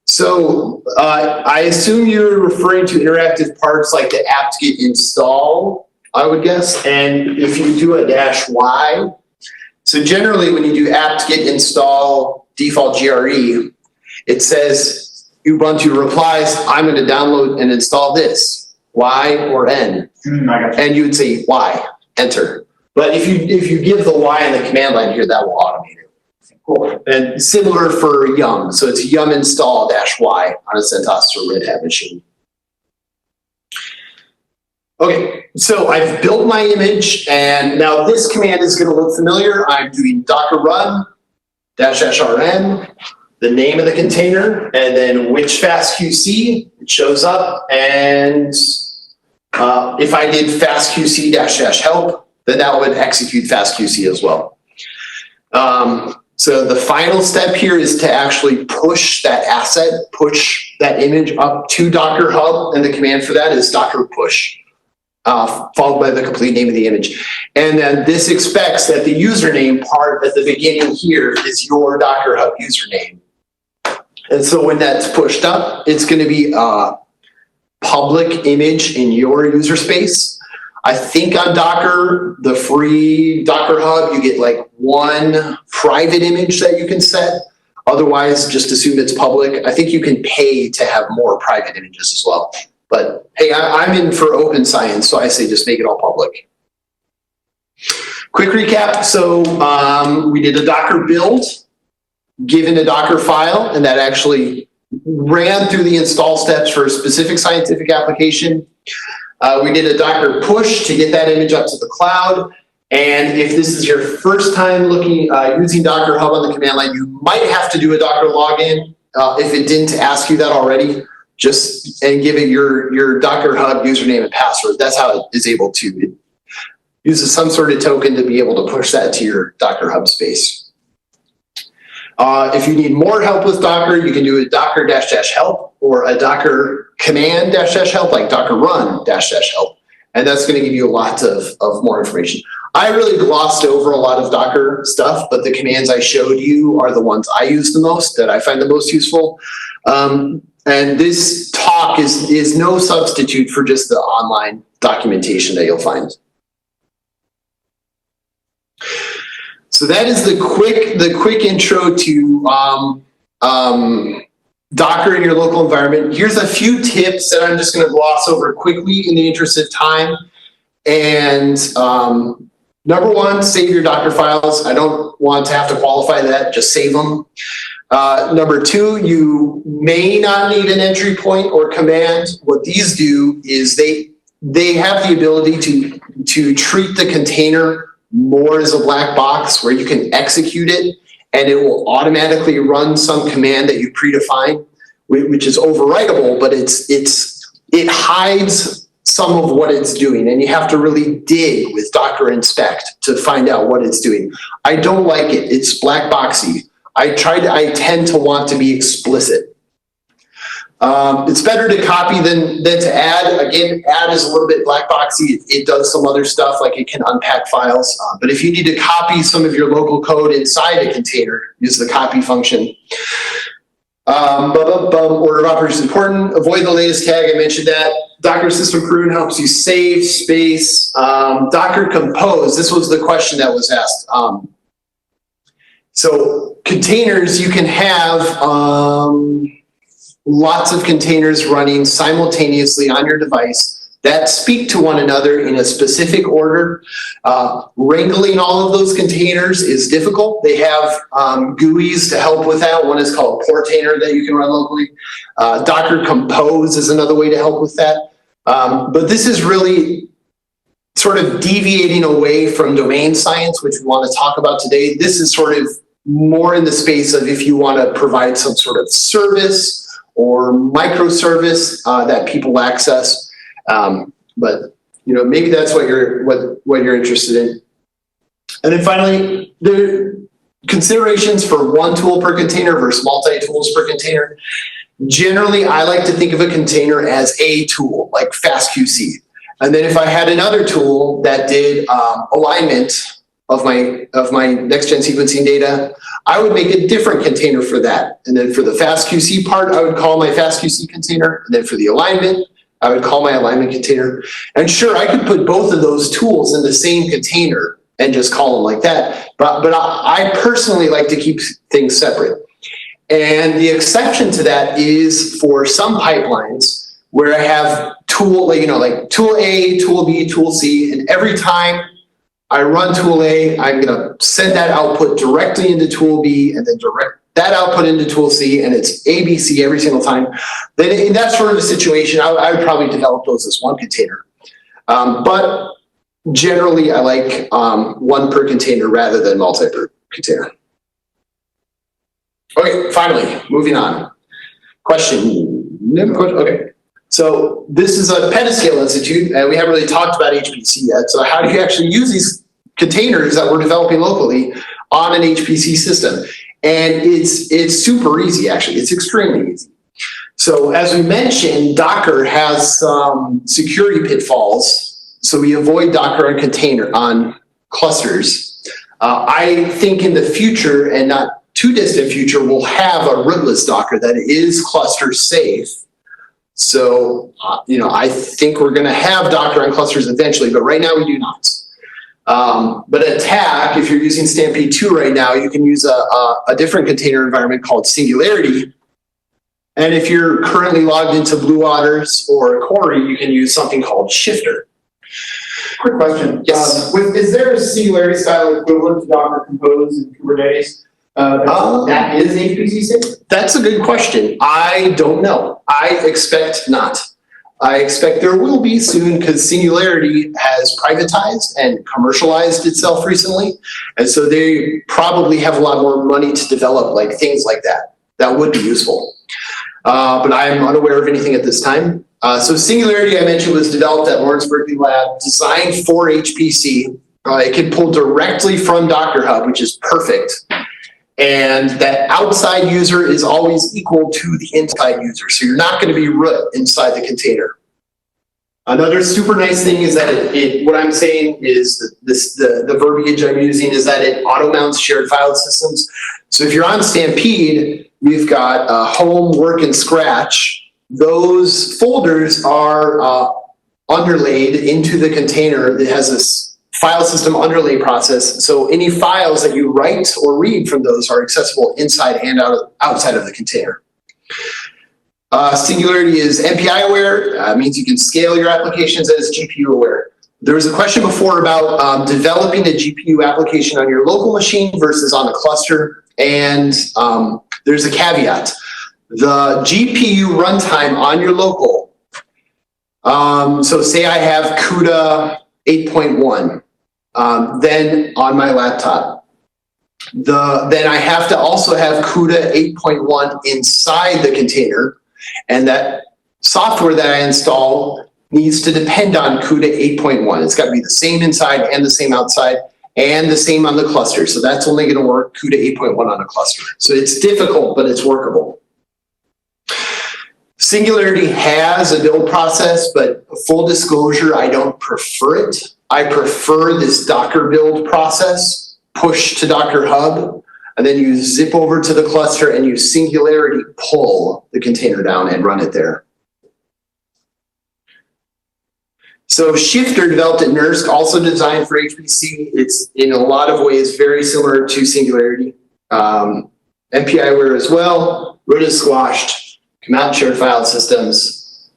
So I assume you're referring to interactive parts like the apt-get install, I would guess. And if you do a -y, so generally when you do apt-get install default GRE, it says Ubuntu replies, I'm going to download and install this, Y or N. I got you. And you would say Y, enter. But if you give the Y in the command line here, that will automate it. Cool. And similar for yum. So it's yum install -Y on a CentOS or Red Hat machine. Okay, so I've built my image, and now this command is going to look familiar. I'm doing docker run -rm, the name of the container, and then which fastqc, it shows up. And if I did fastqc --help, then that would execute fastqc as well. So the final step here is to actually push that asset, push that image up to Docker Hub, and the command for that is docker push. Followed by the complete name of the image. And then this expects that the username part at the beginning here is your Docker Hub username. And so when that's pushed up, it's going to be a public image in your user space. I think on Docker, the free Docker Hub, you get like one private image that you can set. Otherwise, just assume it's public. I think you can pay to have more private images as well. But hey, I'm in for open science, so I say just make it all public. Quick recap. So we did a Docker build, given a Docker file, and that actually ran through the install steps for a specific scientific application. We did a Docker push to get that image up to the cloud. And if this is your first time using Docker Hub on the command line, you might have to do a Docker login. If it didn't ask you that already, and give it your Docker Hub username and password. That's how it is able to. It uses some sort of token to be able to push that to your Docker Hub space. If you need more help with Docker, you can do a docker -help or a Docker command -help, like docker run -help. And that's going to give you a lot of more information. I really glossed over a lot of Docker stuff, but the commands I showed you are the ones I use the most, that I find the most useful. And this talk is no substitute for just the online documentation that you'll find. So that is the quick intro to Docker in your local environment. Here's a few tips that I'm just going to gloss over quickly in the interest of time. And number one, save your Docker files. I don't want to have to qualify that, just save them. Number two, you may not need an entry point or command. What these do is they have the ability to treat the container more as a black box where you can execute it and it will automatically run some command that you predefine, which is overwritable, but it hides some of what it's doing, and you have to really dig with Docker inspect to find out what it's doing. I don't like it. It's black boxy. I tend to want to be explicit. It's better to copy than to add. Again, add is a little bit black boxy. It does some other stuff, like it can unpack files. But if you need to copy some of your local code inside a container, use the copy function. Order of operations is important. Avoid the latest tag. I mentioned that. Docker system prune helps you save space. Docker compose. This was the question that was asked. So containers, you can have lots of containers running simultaneously on your device that speak to one another in a specific order. Wrangling all of those containers is difficult. They have GUIs to help with that. One is called Portainer that you can run locally. Docker Compose is another way to help with that. But this is really sort of deviating away from domain science, which we want to talk about today. This is sort of more in the space of if you want to provide some sort of service or microservice that people access. But maybe that's what you're interested in. And then finally, the considerations for one tool per container versus multi-tools per container. Generally, I like to think of a container as a tool, like fastqc. And then if I had another tool that did alignment of my next-gen sequencing data, I would make a different container for that. And then for the fastqc part, I would call my fastqc container. And then for the alignment, I would call my alignment container. And sure, I could put both of those tools in the same container and just call them like that. But I personally like to keep things separate. And the exception to that is for some pipelines where I have tool, like tool A, tool B, tool C, and every time I run tool A, I'm gonna send that output directly into tool B and then direct that output into tool C, and it's ABC every single time. Then in that sort of a situation, I would probably develop those as one container. But generally, I like one per container rather than multi per container. Okay, finally, moving on. Question. Okay. So this is a Petascale Institute, and we haven't really talked about HPC yet. So how do you actually use these containers that we're developing locally on an HPC system? And it's super easy, actually. It's extremely easy. So as we mentioned, Docker has some security pitfalls. So we avoid Docker on clusters. I think in the future, and not too distant future, we'll have a rootless Docker that is cluster safe. So, I think we're going to have Docker on clusters eventually, but right now we do not. But attack, if you're using Stampede 2 right now, you can use a different container environment called Singularity. And if you're currently logged into Blue Waters or Corey, you can use something called Shifter. Quick question. Yes. Is there a Singularity style equivalent to Docker Compose and Kubernetes that is HPC safe? That's a good question. I don't know. I expect not. I expect there will be soon because Singularity has privatized and commercialized itself recently. And so they probably have a lot more money to develop like things like that. That would be useful. But I am unaware of anything at this time. So Singularity, I mentioned, was developed at Lawrence Berkeley Lab, designed for HPC. It can pull directly from Docker Hub, which is perfect. And that outside user is always equal to the inside user. So you're not going to be root inside the container. Another super nice thing is that what I'm saying is the verbiage I'm using is that it auto mounts shared file systems. So if you're on Stampede, we've got home, work, and scratch. Those folders are underlaid into the container that has this file system underlay process. So any files that you write or read from those are accessible inside and outside of the container. Singularity is MPI aware, means you can scale your applications as GPU aware. There was a question before about developing a GPU application on your local machine versus on a cluster. And there's a caveat. The GPU runtime on your local, so say I have CUDA 8.1, then on my laptop. Then I have to also have CUDA 8.1 inside the container, and that software that I install needs to depend on CUDA 8.1. It's got to be the same inside and the same outside and the same on the cluster. So that's only going to work CUDA 8.1 on a cluster. So it's difficult, but it's workable. Singularity has a build process, but full disclosure, I don't prefer it. I prefer this Docker build process, push to Docker Hub, and then you zip over to the cluster and you Singularity pull the container down and run it there. So Shifter, developed at NERSC, also designed for HPC. It's in a lot of ways very similar to Singularity. MPI aware as well, root is squashed, command shared file systems,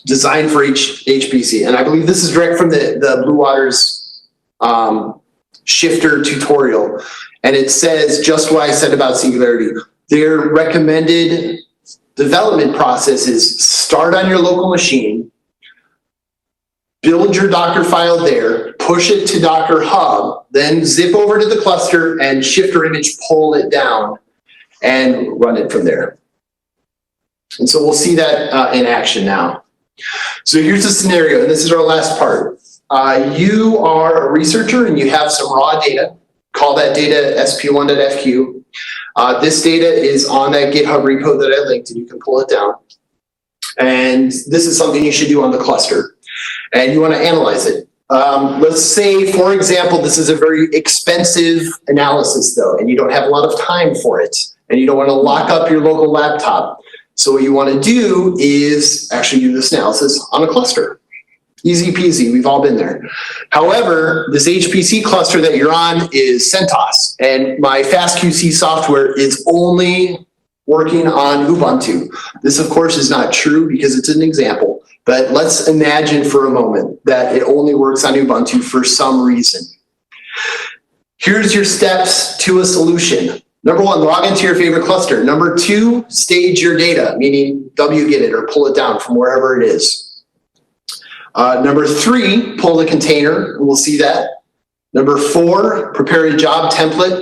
designed for HPC. And I believe this is direct from the Blue Waters Shifter tutorial. And it says just what I said about Singularity. Their recommended development process is start on your local machine, build your Docker file there, push it to Docker Hub, then zip over to the cluster and Shifter image pull it down and run it from there. And so we'll see that in action now. So here's the scenario, and this is our last part. You are a researcher and you have some raw data. Call that data sp1.fq. This data is on that GitHub repo that I linked, and you can pull it down. And this is something you should do on the cluster. And you want to analyze it. Let's say, for example, this is a very expensive analysis, though, and you don't have a lot of time for it, and you don't want to lock up your local laptop. So what you want to do is actually do this analysis on a cluster. Easy peasy, we've all been there. However, this HPC cluster that you're on is CentOS, and my FastQC software is only working on Ubuntu. This, of course, is not true because it's an example, but let's imagine for a moment that it only works on Ubuntu for some reason. Here's your steps to a solution. Number 1, log into your favorite cluster. Number 2, stage your data, meaning wget it or pull it down from wherever it is. Number 3, pull the container, and we'll see that. Number 4, prepare a job template.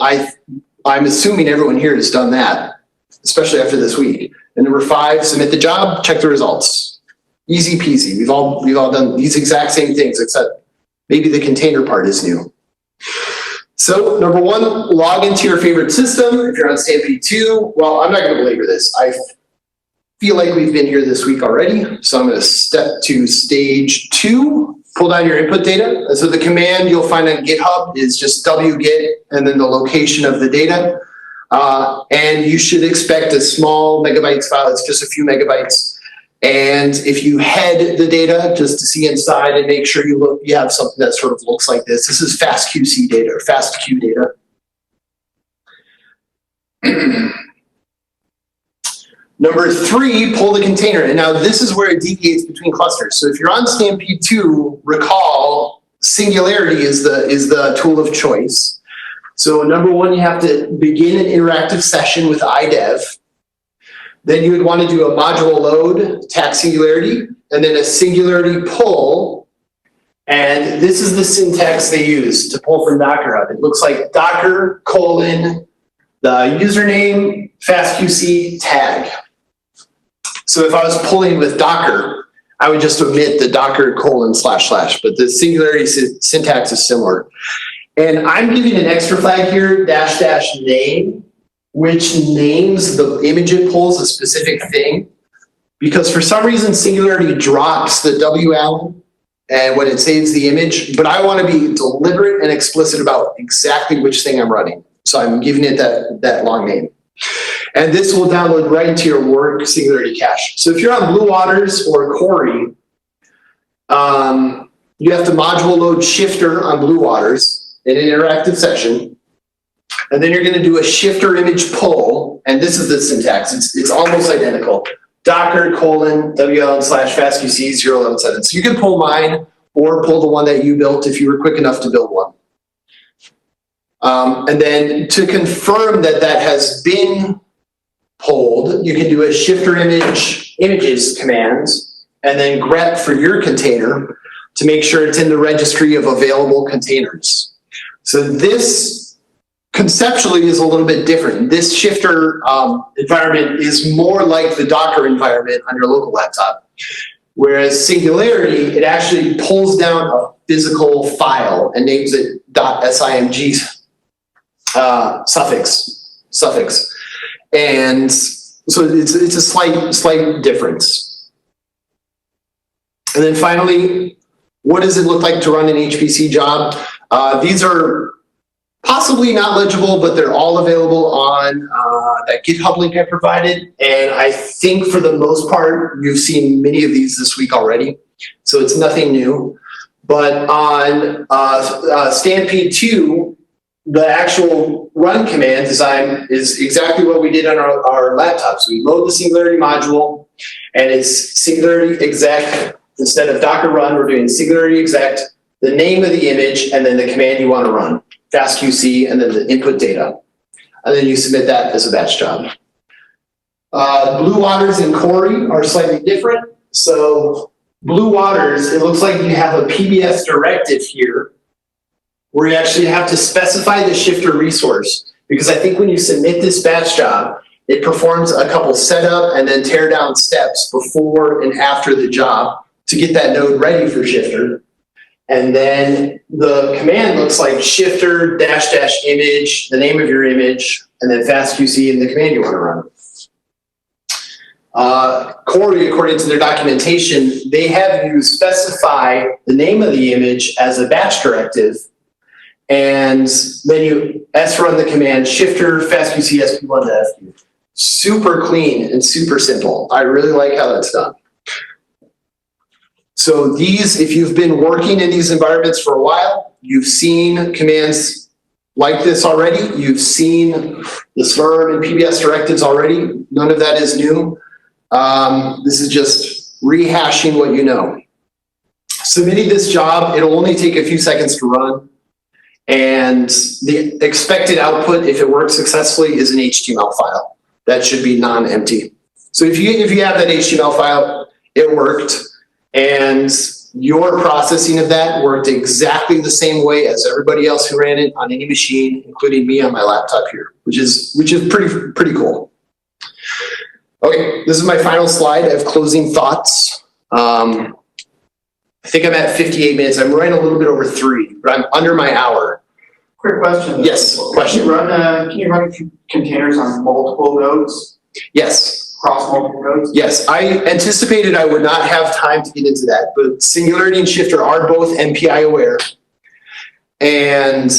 I'm assuming everyone here has done that, especially after this week. And number 5, submit the job, check the results. Easy peasy. We've all done these exact same things, except maybe the container part is new. So number 1, log into your favorite system. If you're on Stampede 2, well, I'm not going to belabor this. I feel like we've been here this week already. So I'm going to step to stage 2, pull down your input data. And so the command you'll find on GitHub is just wget and then the location of the data. And you should expect a small megabytes file. It's just a few megabytes. And if you head the data just to see inside and make sure you have something that sort of looks like this. This is FastQC data or FastQ data. Number 3, pull the container. And now this is where it deviates between clusters. So if you're on Stampede 2, recall Singularity is the tool of choice. So number 1, you have to begin an interactive session with IDEV. Then you would want to do a module load, tag Singularity, and then a Singularity pull. And this is the syntax they use to pull from Docker Hub. It looks like Docker : the username, FastQC tag. So if I was pulling with Docker, I would just omit the Docker : // but the Singularity syntax is similar. And I'm giving an extra flag here, -- name, which names the image it pulls a specific thing. Because for some reason, Singularity drops the WALN and when it saves the image, but I want to be deliberate and explicit about exactly which thing I'm running. So I'm giving it that long name. And this will download right into your work Singularity cache. So if you're on Blue Waters or Corey, you have to module load shifter on Blue Waters in an interactive session. And then you're going to do a shifter image pull. And this is the syntax. It's almost identical. Docker : WLN / FastQC 011.7. So you can pull mine or pull the one that you built if you were quick enough to build one. And then to confirm that that has been pulled, you can do a shifter images command and then grep for your container to make sure it's in the registry of available containers. So this conceptually is a little bit different. This shifter environment is more like the Docker environment on your local laptop. Whereas Singularity, it actually pulls down a physical file and names it .simg suffix. And so it's a slight difference. And then finally, what does it look like to run an HPC job? These are possibly not legible, but they're all available on that GitHub link I provided. And I think for the most part, you've seen many of these this week already. So it's nothing new. But on Stampede 2, the actual run command design is exactly what we did on our laptops. We load the Singularity module, and it's Singularity exec. Instead of Docker run, we're doing Singularity exec, the name of the image, and then the command you want to run, FastQC, and then the input data. And then you submit that as a batch job. Blue Waters and Corey are slightly different. So Blue Waters, it looks like you have a PBS directive here where you actually have to specify the shifter resource. Because I think when you submit this batch job, it performs a couple setup and then tear down steps before and after the job to get that node ready for shifter. And then the command looks like shifter -- image, the name of your image, and then FastQC and the command you want to run. Corey, according to their documentation, they have you specify the name of the image as a batch directive, and then you run the command shifter FastQC SP1 to FQ. Super clean and super simple. I really like how that's done. So these, if you've been working in these environments for a while, you've seen commands like this already. You've seen the SVRM and PBS directives already. None of that is new. This is just rehashing what you know. Submitting this job, it'll only take a few seconds to run. And the expected output, if it works successfully, is an HTML file. That should be non-empty. So if you have that HTML file, it worked. And your processing of that worked exactly the same way as everybody else who ran it on any machine, including me on my laptop here, which is pretty cool. Okay, this is my final slide. I have closing thoughts. I think I'm at 58 minutes. I'm running a little bit over 3, but I'm under my hour. Quick question. Yes, question. Can you run containers on multiple nodes? Yes. Across multiple nodes? Yes, I anticipated I would not have time to get into that, but Singularity and Shifter are both MPI aware. And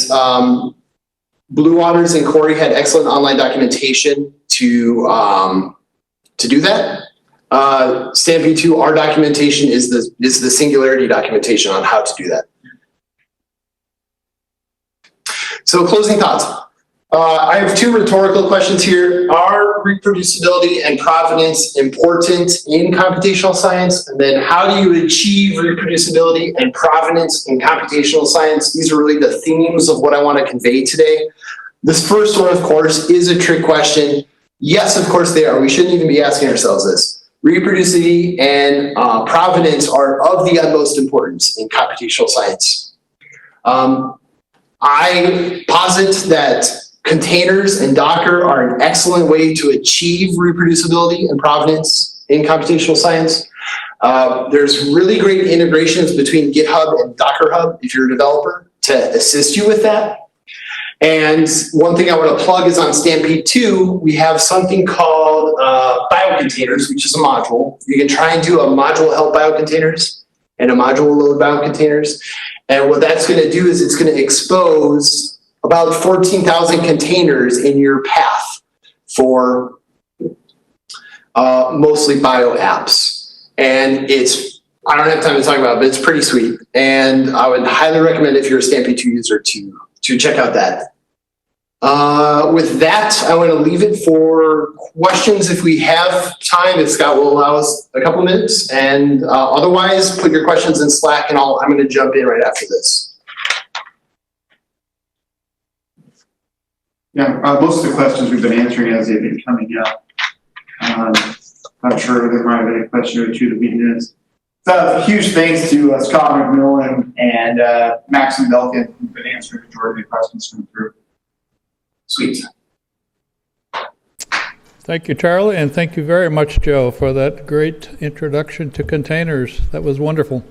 Blue Waters and Corey had excellent online documentation to do that. Stampede 2, our documentation is the Singularity documentation on how to do that. So closing thoughts. I have 2 rhetorical questions here. Are reproducibility and provenance important in computational science? And then how do you achieve reproducibility and provenance in computational science? These are really the themes of what I want to convey today. This first one, of course, is a trick question. Yes, of course they are. We shouldn't even be asking ourselves this. Reproducibility and provenance are of the utmost importance in computational science. I posit that containers and Docker are an excellent way to achieve reproducibility and provenance in computational science. There's really great integrations between GitHub and Docker Hub if you're a developer to assist you with that. And one thing I want to plug is on Stampede 2, we have something called biocontainers, which is a module. You can try and do a module help biocontainers and a module load biocontainers. And what that's going to do is it's going to expose about 14,000 containers in your path for mostly bio apps. And I don't have time to talk about it, but it's pretty sweet. And I would highly recommend if you're a Stampede 2 user to check out that. With that, I want to leave it for questions if we have time, if Scott will allow us a couple minutes. And otherwise, put your questions in Slack and I'm going to jump in right after this. Yeah, most of the questions we've been answering as they've been coming up. I'm sure there might have been a question or two that we missed. So huge thanks to Scott McMillan and Maxim Belkin who've been answering the majority of the questions coming through. Sweet. Thank you, Charlie, and thank you very much, Joe, for that great introduction to containers. That was wonderful.